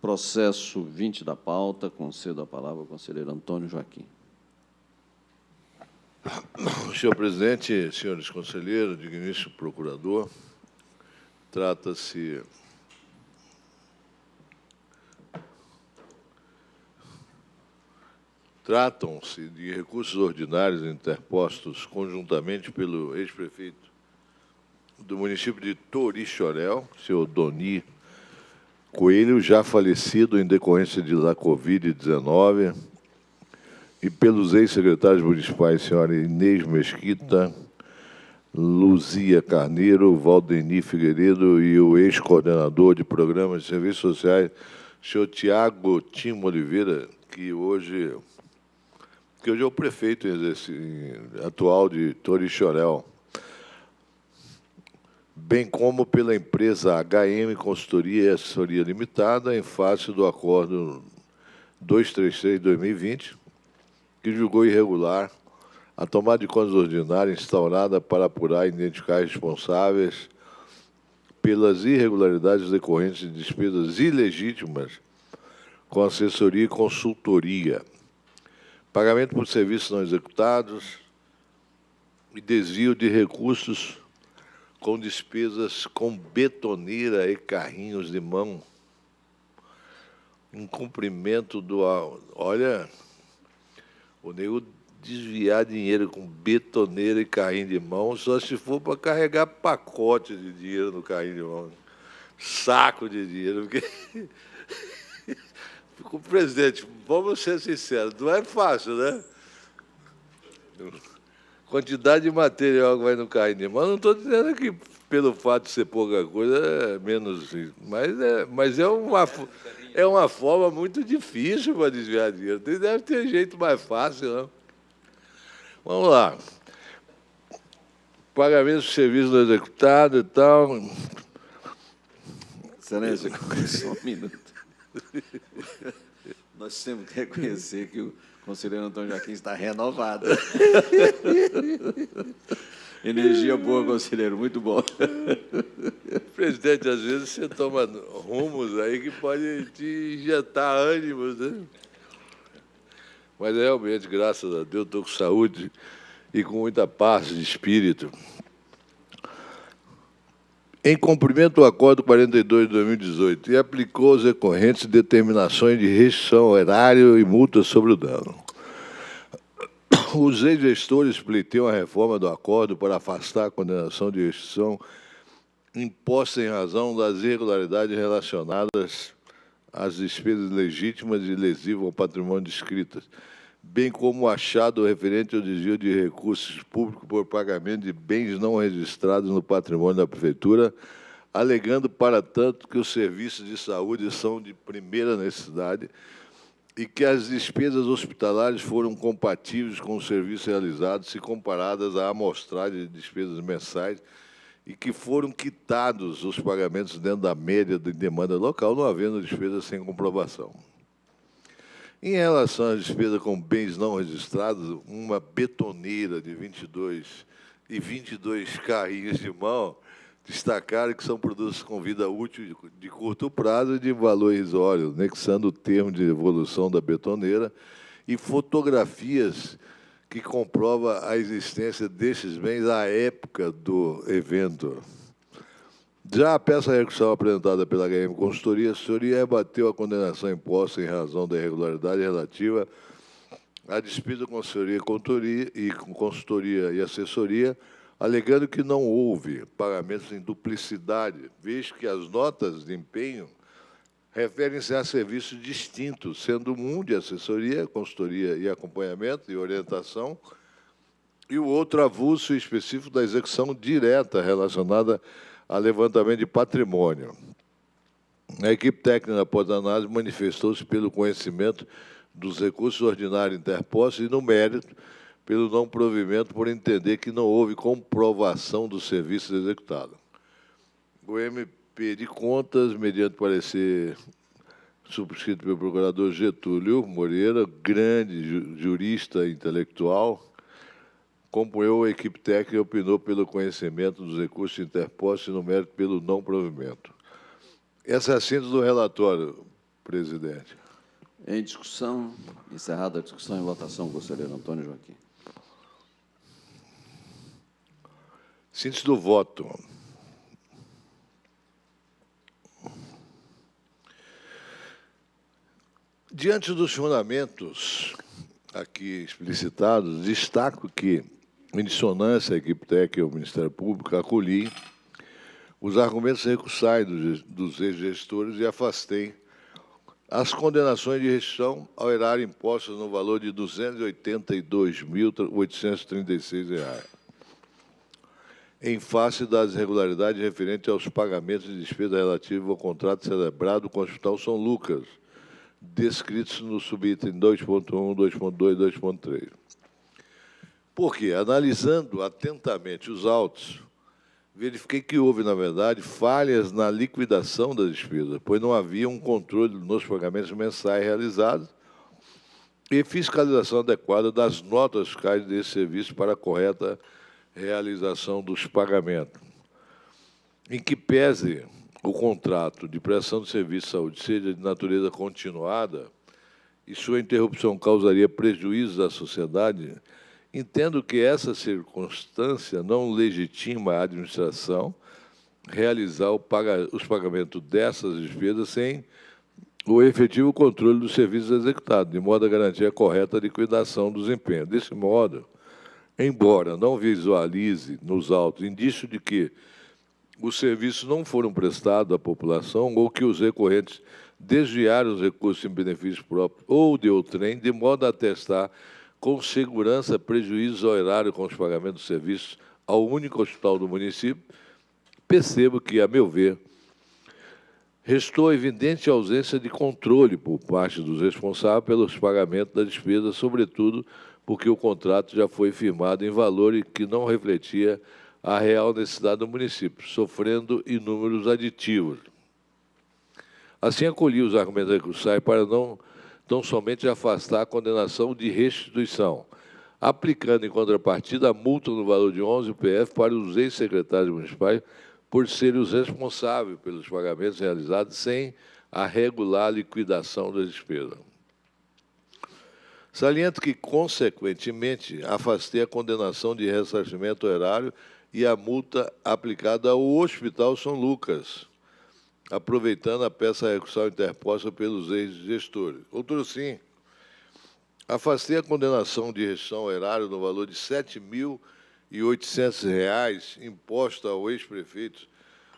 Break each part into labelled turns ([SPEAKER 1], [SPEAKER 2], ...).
[SPEAKER 1] Processo 20 da pauta, concedo a palavra ao conselheiro Antônio Joaquim.
[SPEAKER 2] Senhor presidente, senhores conselheiros, digníssimo procurador, tratam-se de recursos ordinários interpostos conjuntamente pelo ex-prefeito do município de Torixoréu, senhor Doni Coelho, já falecido em decorrência da Covid-19, e pelos ex-secretários municipais, senhora Inês Mesquita, Luzia Carneiro, Valdeni Figueiredo e o ex-coordenador de programas de serviços sociais, senhor Tiago Timo Oliveira, que hoje é o prefeito atual de Torixoréu, bem como pela empresa HM Consultoria e Assessoria Limitada, em face do acordo 233/2020, que julgou irregular a tomada de contas ordinária instaurada para apurar e identificar responsáveis pelas irregularidades decorrentes de despesas ilegítimas com assessoria e consultoria, pagamento por serviços não executados e desvio de recursos com despesas com betoneira e carrinhos de mão, em cumprimento do... Olha, o nego desviar dinheiro com betoneira e carrinho de mão só se for para carregar pacote de dinheiro no carrinho de mão, saco de dinheiro, porque... Presidente, vamos ser sinceros, não é fácil, né? Quantidade de material que vai no carrinho de mão, não estou dizendo que pelo fato de ser pouca coisa é menos, mas é uma forma muito difícil para desviar dinheiro. Deve ter jeito mais fácil, não? Vamos lá. Pagamento de serviço não executado e tal.
[SPEAKER 1] Excelência, só um minuto. Nós temos que reconhecer que o conselheiro Antônio Joaquim está renovado. Energia boa, conselheiro, muito bom.
[SPEAKER 2] Presidente, às vezes você toma rumos aí que pode te injetar ânimos, né? Mas realmente, graças a Deus, estou com saúde e com muita paz de espírito. Em cumprimento do Acordo 42 de 2018, e aplicou as recorrentes determinações de restrição horário e multas sobre o dano. Os ex-gestores pleiteiam a reforma do acordo para afastar a condenação de restrição imposta em razão das irregularidades relacionadas às despesas legítimas e lesivas ao patrimônio descritas, bem como o achado referente ao desvio de recursos públicos por pagamento de bens não registrados no patrimônio da Prefeitura, alegando, para tanto, que os serviços de saúde são de primeira necessidade e que as despesas hospitalares foram compatíveis com os serviços realizados se comparadas à amostragem de despesas mensais e que foram quitados os pagamentos dentro da média de demanda local, não havendo despesas sem comprovação. Em relação às despesas com bens não registrados, uma betoneira de 22 e 22 carrinhos de mão, destacaram que são produtos com vida útil de curto prazo e de valor irrisório, anexando o termo de evolução da betoneira e fotografias que comprovam a existência desses bens à época do evento. Já a peça de recursão apresentada pela HM Consultoria, a assessoria rebateu a condenação imposta em razão da irregularidade relativa à despesa com consultoria e assessoria, alegando que não houve pagamentos em duplicidade, visto que as notas de empenho referem-se a serviços distintos, sendo um de assessoria, consultoria e acompanhamento e orientação, e o outro avulso específico da execução direta relacionada a levantamento de patrimônio. A equipe técnica, após a análise, manifestou-se pelo conhecimento dos recursos ordinários interpostos e, no mérito, pelo não provimento, por entender que não houve comprovação dos serviços executados. O MP de Contas, mediante parecer subscrito pelo procurador Getúlio Moreira, grande jurista intelectual, acompanhou a equipe técnica e opinou pelo conhecimento dos recursos interpostos e, no mérito, pelo não provimento. Essa é a síntese do relatório. presidente.
[SPEAKER 1] Em discussão, encerrada a discussão, em votação, conselheiro Antônio Joaquim.
[SPEAKER 2] Síntese do voto. Diante dos fundamentos aqui explicitados, destaco que, em dissonância à equipe técnica e ao Ministério Público, acolhi os argumentos recursais dos ex-gestores e afastei as condenações de restrição ao erário impostas no valor de R$ 282.836, em face das irregularidades referentes aos pagamentos de despesa relativa ao contrato celebrado com o Hospital São Lucas, descritos no subitem 2.1, 2.2 e 2.3. Porque, analisando atentamente os autos, verifiquei que houve, na verdade, falhas na liquidação das despesas, pois não havia um controle nos pagamentos mensais realizados e fiscalização adequada das notas fiscais desse serviço para a correta realização dos pagamentos. Em que pese o contrato de prestação de serviço de saúde seja de natureza continuada e sua interrupção causaria prejuízos à sociedade, entendo que essa circunstância não legitima a administração realizar os pagamentos dessas despesas sem o efetivo controle dos serviços executados, de modo a garantir a correta liquidação dos empenhos. Desse modo, embora não visualize nos autos indício de que os serviços não foram prestados à população ou que os recorrentes desviaram os recursos em benefício próprio ou de outrem, de modo a atestar com segurança prejuízos ao erário com os pagamentos dos serviços ao único hospital do município, percebo que, a meu ver, restou evidente a ausência de controle por parte dos responsáveis pelos pagamentos da despesa, sobretudo porque o contrato já foi firmado em valor e que não refletia a real necessidade do município, sofrendo inúmeros aditivos. Assim, acolhi os argumentos recursais para não tão somente afastar a condenação de restituição, aplicando em contrapartida a multa no valor de 11 PF para os ex-secretários municipais por serem os responsáveis pelos pagamentos realizados sem a regular liquidação da despesa. Saliento que, consequentemente, afastei a condenação de ressarcimento erário e a multa aplicada ao Hospital São Lucas, aproveitando a peça recursal interposta pelos ex-gestores. Outro sim, afastei a condenação de restrição ao erário no valor de R$ 7.800, imposta ao ex-prefeito,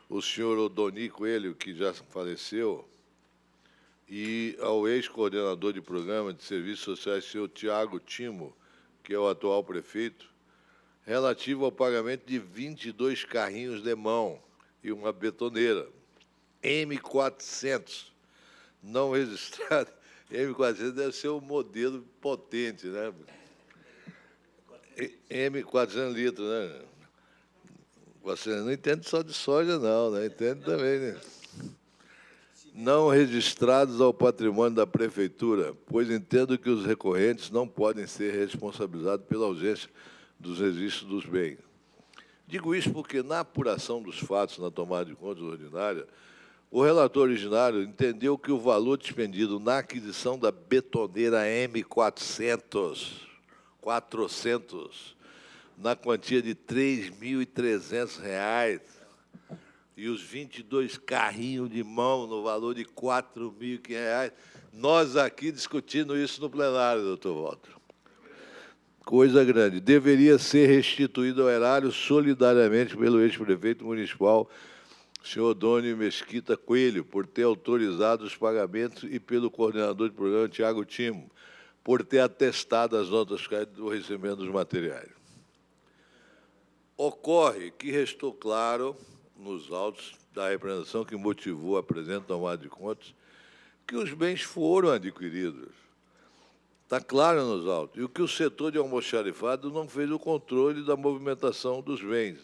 [SPEAKER 2] o senhor Odoni Coelho, que já faleceu, e ao ex-coordenador de programa de serviços sociais, senhor Tiago Timo, que é o atual prefeito, relativo ao pagamento de 22 carrinhos de mão e uma betoneira, M400, não registrado. M400 deve ser um modelo potente, né? M400 litros, né? Você não entende só de soja, não, né? Entende também, né? Não registrados ao patrimônio da Prefeitura, pois entendo que os recorrentes não podem ser responsabilizados pela ausência dos registros dos bens. Digo isso porque, na apuração dos fatos na tomada de contas ordinária, o relator originário entendeu que o valor despendido na aquisição da betoneira M400, na quantia de R$ 3.300, e os 22 carrinhos de mão no valor de R$ 4.500, nós aqui discutindo isso no plenário, doutor Walter. Coisa grande. Deveria ser restituído ao erário solidariamente pelo ex-prefeito municipal, senhor Doni Mesquita Coelho, por ter autorizado os pagamentos, e pelo coordenador de programa, Tiago Timo, por ter atestado as notas fiscais do recebimento dos materiais. Ocorre que restou claro, nos autos da representação que motivou a presente tomada de contas, que os bens foram adquiridos. Está claro nos autos. E o que o setor de almoxarifado não fez o controle da movimentação dos bens,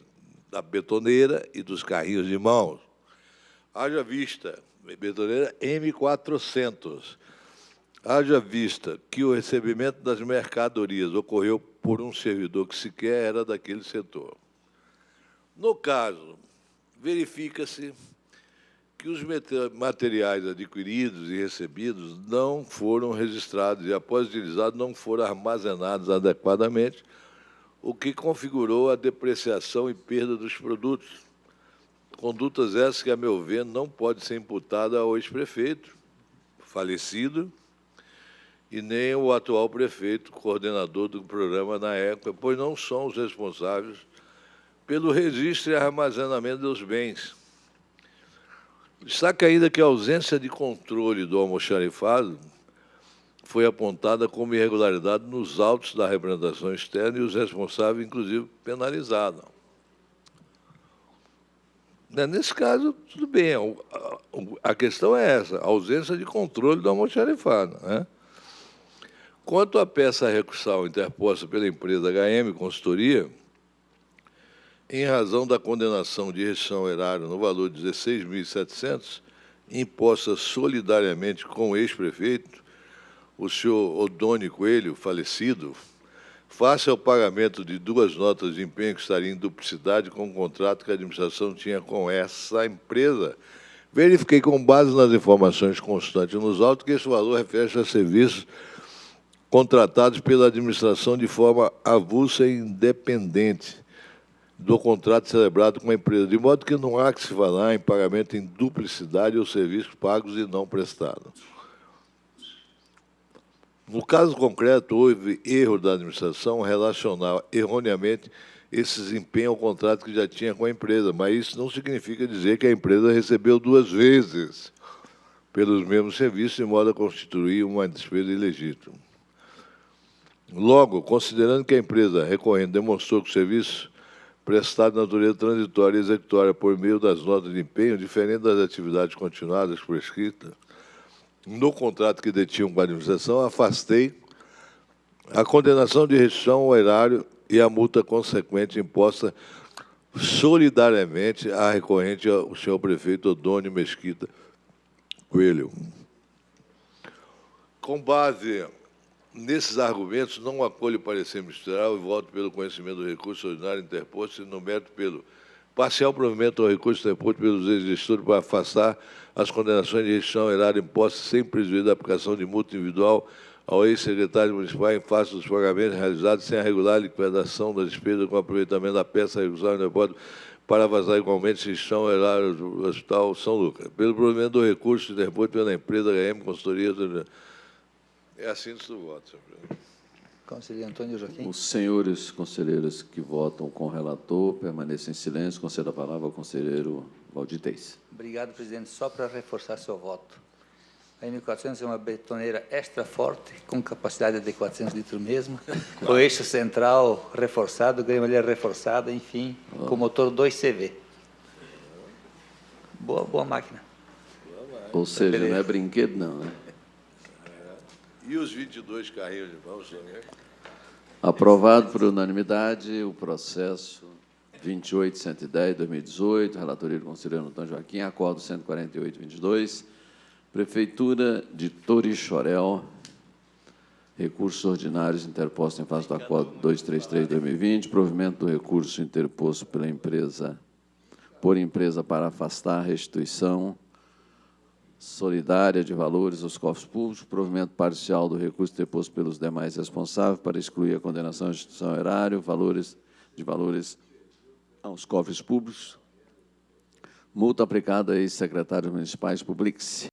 [SPEAKER 2] da betoneira e dos carrinhos de mãos. Haja vista, betoneira M400. Haja vista que o recebimento das mercadorias ocorreu por um servidor que sequer era daquele setor. No caso, verifica-se que que os materiais adquiridos e recebidos não foram registrados e, após utilizados, não foram armazenados adequadamente, o que configurou a depreciação e perda dos produtos. Condutas essas que, a meu ver, não podem ser imputadas ao ex-prefeito, falecido, e nem ao atual prefeito, coordenador do programa na época, pois não são os responsáveis pelo registro e armazenamento dos bens. Destaca ainda que a ausência de controle do almoxarifado foi apontada como irregularidade nos autos da representação externa e os responsáveis, inclusive, penalizados. Nesse caso, tudo bem. A questão é essa, a ausência de controle do almoxarifado, né? Quanto à peça recursal interposta pela empresa HM Consultoria, em razão da condenação de restrição erária no valor de 16.700, imposta solidariamente com o ex-prefeito, o senhor Odônio Coelho, falecido, face ao pagamento de 2 notas de empenho que estariam em duplicidade com o contrato que a administração tinha com essa empresa, verifiquei com base nas informações constantes nos autos que esse valor refere a serviços contratados pela administração de forma avulsa e independente do contrato celebrado com a empresa, de modo que não há que se falar em pagamento em duplicidade ou serviços pagos e não prestados. No caso concreto, houve erro da administração relacionar erroneamente esses empenhos ao contrato que já tinha com a empresa, mas isso não significa dizer que a empresa recebeu 2 vezes pelos mesmos serviços, de modo a constituir uma despesa ilegítima. Logo, considerando que a empresa recorrente demonstrou que o serviço prestado de natureza transitória e executória por meio das notas de empenho, diferente das atividades continuadas prescritas no contrato que detinham com a administração, afastei a condenação de restrição ao erário e a multa consequente imposta solidariamente à recorrente ao senhor prefeito Odônio Mesquita Coelho. Com base nesses argumentos, não acolho o parecer ministerial e voto pelo conhecimento do recurso ordinário interposto e no mérito pelo parcial provimento ao recurso interposto pelos ex-gestores para afastar as condenações de restrição erária impostas sem prejuízo da aplicação de multa individual ao ex-secretário municipal em face dos pagamentos realizados sem a regular liquidação da despesa com aproveitamento da peça recursal interposta para vazar igualmente restrição erária do Hospital São Lucas. Pelo provimento do recurso interposto pela empresa HM Consultoria. É assim que eu voto, senhor presidente.
[SPEAKER 3] Conselheiro Antônio Joaquim.
[SPEAKER 1] Os senhores conselheiros que votam com o relator permaneçam em silêncio. Concedo a palavra ao conselheiro Valdir Teis.
[SPEAKER 3] Obrigado, presidente. Só para reforçar seu voto. A M400 é uma betoneira extra forte, com capacidade de 400 litros mesmo, o eixo central reforçado, grelha reforçada, enfim, com motor 2CV. Boa máquina.
[SPEAKER 1] Ou seja, não é brinquedo, não, né?
[SPEAKER 2] E os 22 carrinhos de mão, senhor?
[SPEAKER 1] Aprovado por unanimidade o processo 28.110/2018, relatoria do conselheiro Antônio Joaquim, acordo 148/22, Prefeitura de Torixoréu, recursos ordinários interpostos em face do acordo 233/2020, provimento do recurso interposto pela empresa, para afastar a restituição solidária de valores aos cofres públicos, provimento parcial do recurso interposto pelos demais responsáveis para excluir a condenação à restituição erária, valores aos cofres públicos, multa aplicada a ex-secretários municipais, publique-se.